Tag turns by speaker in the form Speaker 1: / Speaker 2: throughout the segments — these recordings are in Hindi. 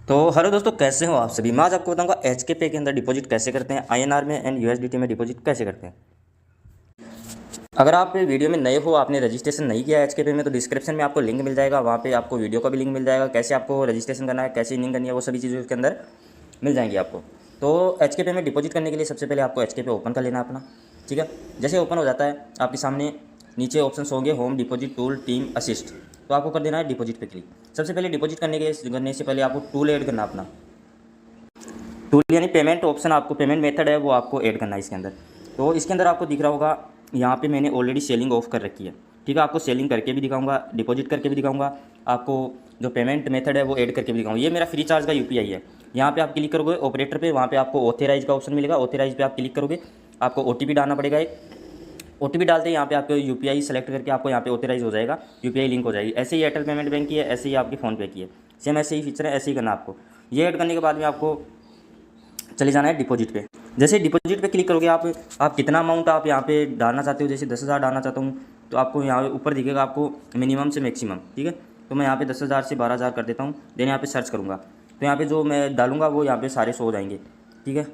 Speaker 1: तो हेलो दोस्तों, कैसे हो आप सभी। मैं आज आपको बताऊंगा एचके के अंदर डिपॉजिट कैसे करते हैं, आईएनआर में एंड यूएसडीटी में डिपॉजिट कैसे करते हैं। अगर आप वीडियो में नए हो, आपने रजिस्ट्रेशन नहीं किया एचके में, तो डिस्क्रिप्शन में आपको लिंक मिल जाएगा, वहाँ पे आपको वीडियो का भी लिंक मिल जाएगा, कैसे आपको रजिस्ट्रेशन करना है, कैसे इनिंग करनी है, वो सभी चीज़ें उसके अंदर मिल जाएंगी आपको। तो एचके में डिपॉजिट करने के लिए सबसे पहले आपको एचके ओपन कर लेना अपना, ठीक है। जैसे ओपन हो जाता है आपके सामने नीचे ऑप्शन होंगे home, deposit, tool, team, assist. तो आपको कर देना है डिपॉजिट पे क्लिक। सबसे पहले डिपॉजिट करने से पहले आपको टूल ऐड करना अपना। टूल यानी पेमेंट ऑप्शन, आपको पेमेंट मेथड है वो आपको ऐड करना है इसके अंदर। तो इसके अंदर आपको दिख रहा होगा यहाँ पे मैंने ऑलरेडी सेलिंग ऑफ कर रखी है, ठीक है। आपको सेलिंग करके भी दिखाऊंगा, डिपॉजिट करके भी दिखाऊंगा, आपको जो पेमेंट मेथड है वो ऐड करके भी दिखाऊंगा। ये मेरा फ्री चार्ज का यूपीआई है। यहाँ पे आप क्लिक करोगे ऑपरेटर पे, वहाँ पे आपको ऑथराइज का ऑप्शन मिलेगा। ऑथराइज पे आप क्लिक करोगे, आपको ओटीपी डालना पड़ेगा। एक ओटीपी डालते ही यहाँ पे आपको यूपीआई सेलेक्ट करके आपको यहाँ पे ऑथराइज हो जाएगा, यूपीआई लिंक हो जाएगी। ऐसे ही एयरटेल पेमेंट बैंक की है, ऐसे ही आपकी फ़ोनपे की है, सेम ऐसे ही फीचर है, ऐसे ही करना आपको। ये ऐड करने के बाद में आपको चले जाना है डिपॉजिट पे। जैसे डिपॉजिट पे क्लिक करोगे आप कितना अमाउंट आप यहाँ पे डालना चाहते हो। जैसे 10,000 डालना चाहता हूँ तो आपको यहाँ ऊपर दिखेगा आपको मिनिमम से मैक्सिमम, ठीक है। तो मैं यहाँ पे 10,000 से 12,000 कर देता हूँ। देन यहाँ पे सर्च करूँगा तो यहाँ पे जो मैं डालूंगा वो यहाँ पे सारे शो हो जाएंगे, ठीक है।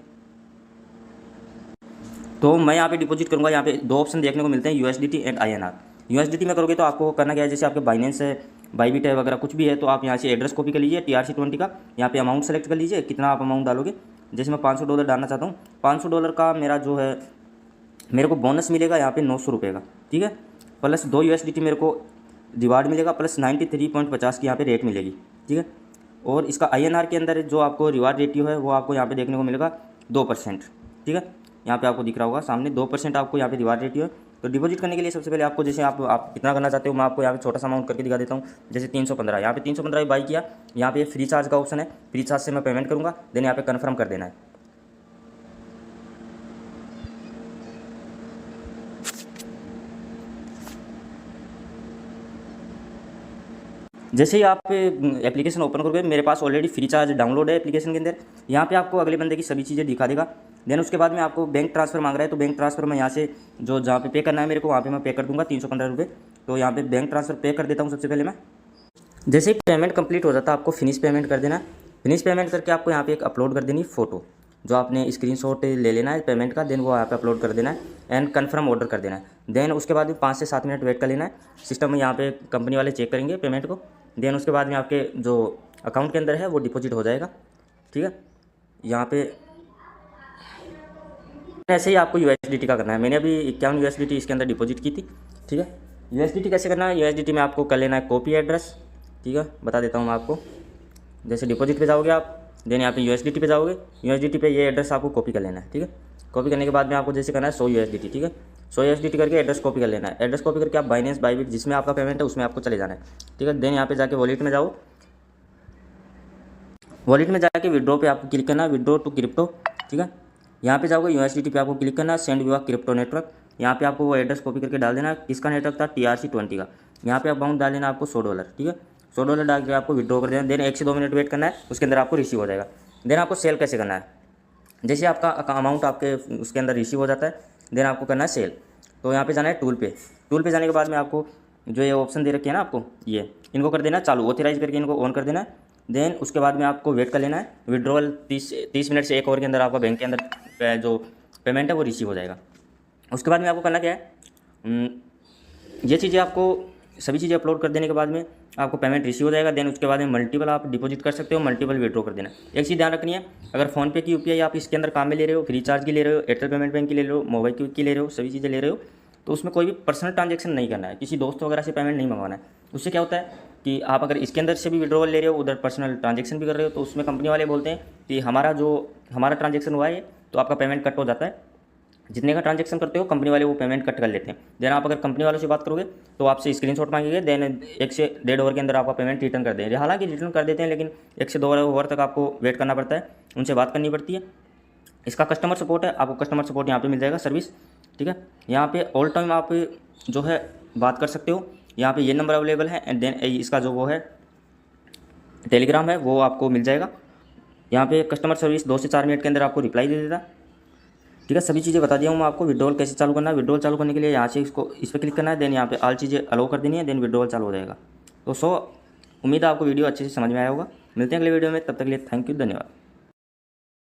Speaker 1: तो मैं यहाँ पे डिपॉजिट करूँगा। यहाँ पे दो ऑप्शन देखने को मिलते हैं, यूएसडीटी एंड आईएनआर। यूएसडीटी में करोगे तो आपको करना क्या है, जैसे आपके बाइनेंस है, बाईबिट है वगैरह कुछ भी है, तो आप यहाँ से एड्रेस कॉपी कर लीजिए TRC20 का। यहाँ पे अमाउंट सेलेक्ट कर लीजिए, कितना आप अमाउंट डालोगे। जैसे मैं $500 डालना चाहता हूँ, $500 का मेरा जो है, मेरे को बोनस मिलेगा यहाँ पे 900 रुपये का, ठीक है। प्लस 2 यूएसडीटी मेरे को रिवार्ड मिलेगा, प्लस 93.50 की यहाँ पे रेट मिलेगी, ठीक है। और इसका आईएनआर के अंदर जो आपको रिवार्ड रेटियो है वो आपको यहाँ पे देखने को मिलेगा 2%, ठीक है। यहाँ पे आपको दिख रहा होगा सामने 2% आपको यहाँ पे रिवार्ड रेटियो है। तो डिपॉजिट करने के लिए सबसे पहले आपको, जैसे आप कितना करना चाहते हो, मैं आपको यहाँ पे छोटा सा अमाउंट करके दिखा देता हूँ। जैसे 315, यहाँ पे 315 बाई किया। यहाँ पे फ्री चार्ज का ऑप्शन है, फ्री चार्ज से मैं पेमेंट करूँगा। देन यहाँ पे कन्फर्म कर देना है। जैसे ही आप एप्लीकेशन ओपन करोगे, मेरे पास ऑलरेडी फ्री चार्ज डाउनलोड है एप्लीकेशन के अंदर। यहाँ पे आपको अगले बंदे की सभी चीज़ें दिखा देगा। देन उसके बाद में आपको बैंक ट्रांसफ़र मांग रहा है, तो बैंक ट्रांसफ़र मैं यहाँ से जो जहाँ पे करना है मेरे को, वहाँ पे मैं पे कर दूँगा 315 रुपये। तो यहाँ पे बैंक ट्रांसफ़र पे कर देता हूँ सबसे पहले मैं। जैसे ही पेमेंट कंप्लीट हो जाता है आपको फिनिश पेमेंट कर देना है। फिनिश पेमेंट करके आपको यहाँ पे एक अपलोड कर देनी फ़ोटो, जो आपने स्क्रीनशॉट ले लेना है पेमेंट का। देन वो यहाँ पे अपलोड कर देना है एंड कन्फर्म ऑर्डर कर देना है। देन उसके बाद भी 5 से 7 मिनट वेट कर लेना है। सिस्टम में यहाँ पे कंपनी वाले चेक करेंगे पेमेंट को। देन उसके बाद में आपके जो अकाउंट के अंदर है वो डिपॉजिट हो जाएगा, ठीक है। यहाँ पे ऐसे ही आपको यूएसडीटी का करना है। मैंने अभी 51 यूएसडीटी इसके अंदर डिपॉजिट की थी, ठीक है। यूएसडीटी कैसे करना है, यूएसडीटी में आपको कर लेना है कॉपी एड्रेस, ठीक है। बता देता हूँ मैं आपको। जैसे डिपॉजिट पे जाओगे आप, देन यहाँ पे यूएसडीटी पे जाओगे, यूएसडीटी पे ये एड्रेस आपको कॉपी कर लेना है, ठीक है। कॉपी करने के बाद में आपको जैसे करना है 100 यूएसडीटी, ठीक है। 100 यूएसडीटी करके एड्रेस कॉपी कर लेना है। एड्रेस कॉपी करके आप बाइनेंस, बाईबिट जिसमें आपका पेमेंट है उसमें आपको चले जाना है, ठीक है। देन यहाँ पे जाके वॉलेट में जाओ। वॉलेट में जाके विड्रॉ पे आपको क्लिक करना है, विड्रॉ टू क्रिप्टो, ठीक है। यहाँ पे जाओगे यूएसडीटी पे आपको क्लिक करना है, सेंड विवा क्रिप्टो नेटवर्क। यहाँ पे आपको वो एड्रेस कॉपी करके डाल देना है। किसका नेटवर्क था, TRC20 का। यहाँ पे अमाउंट डाल देना आपको $100, ठीक है। $100 डाल के आपको विड्रॉ कर देना। देन 1 से 2 मिनट वेट करना है, उसके अंदर आपको रिसीव हो जाएगा। देन आपको सेल कैसे करना है, जैसे आपका अमाउंट आपके उसके अंदर रिसीव हो जाता है, देन आपको करना है सेल। तो यहाँ पे जाना है टूल पे। टूल पे जाने के बाद में आपको जो ये ऑप्शन दे रखे हैं ना आपको, ये इनको कर देना है चालू, ऑथराइज करके इनको ऑन कर देना है। देन उसके बाद में आपको वेट कर लेना है। विड्रॉवल 30 मिनट से 1 आवर के अंदर आपका बैंक के अंदर जो पेमेंट है वो रिसीव हो जाएगा। उसके बाद में आपको करना क्या है, ये चीज़ें आपको सभी चीज़ें अपलोड कर देने के बाद में आपको पेमेंट रिसीव हो जाएगा। देन उसके बाद में मल्टीपल आप डिपॉजिट कर सकते हो, मल्टीपल विड्रॉ कर देना। एक चीज़ ध्यान रखनी है, अगर फ़ोनपे की यूपीआई आप इसके अंदर काम में ले रहे हो, फ्री चार्ज की ले रहे हो, एयरटेल पेमेंट बैंक की ले रहे हो, मोबाइल क्विक की ले रहे हो, सभी चीज़ें ले रहे हो, तो उसमें कोई भी पर्सनल ट्रांजेक्शन नहीं करना है, किसी दोस्त वगैरह से पेमेंट नहीं मंगवाना है। उससे क्या होता है कि आप अगर इसके अंदर से भी विड्रॉवल ले रहे हो, उधर पर्सनल ट्रांजेक्शन भी कर रहे हो, तो उसमें कंपनी वाले बोलते हैं कि हमारा ट्रांजेक्शन हुआ है तो आपका पेमेंट कट हो जाता है। जितने का ट्रांजेक्शन करते हो कंपनी वाले वो पेमेंट कट कर लेते हैं। देन आप अगर कंपनी वालों से बात करोगे तो आपसे स्क्रीनशॉट मांगेंगे। देन 1 से 1.5 आवर के अंदर आपका पेमेंट रिटर्न कर देंगे। हालांकि रिटर्न कर देते हैं, लेकिन 1 से 2 आवर तक आपको वेट करना पड़ता है, उनसे बात करनी पड़ती है। इसका कस्टमर सपोर्ट है, आपको कस्टमर सपोर्ट यहाँ पे मिल जाएगा, सर्विस, ठीक है। यहाँ पे ऑल टाइम आप जो है बात कर सकते हो। यहाँ पे ये नंबर अवेलेबल है। एंड देन इसका जो वो है टेलीग्राम है वो आपको मिल जाएगा। यहाँ पे कस्टमर सर्विस 2 से 4 मिनट के अंदर आपको रिप्लाई दे देता, ठीक है। सभी चीज़ें बता दिया हूँ मैं आपको। विड्रॉल कैसे चालू करना है, विड्रॉल चालू करने के लिए यहाँ से इस पर क्लिक करना है। देन यहाँ पे ऑल चीज़ें अलाउ कर देनी है, देन विड्रॉल चालू हो जाएगा। तो उम्मीद है आपको वीडियो अच्छे से समझ में आया होगा। मिलते हैं अगले वीडियो में, तब तक के लिए थैंक यू, धन्यवाद।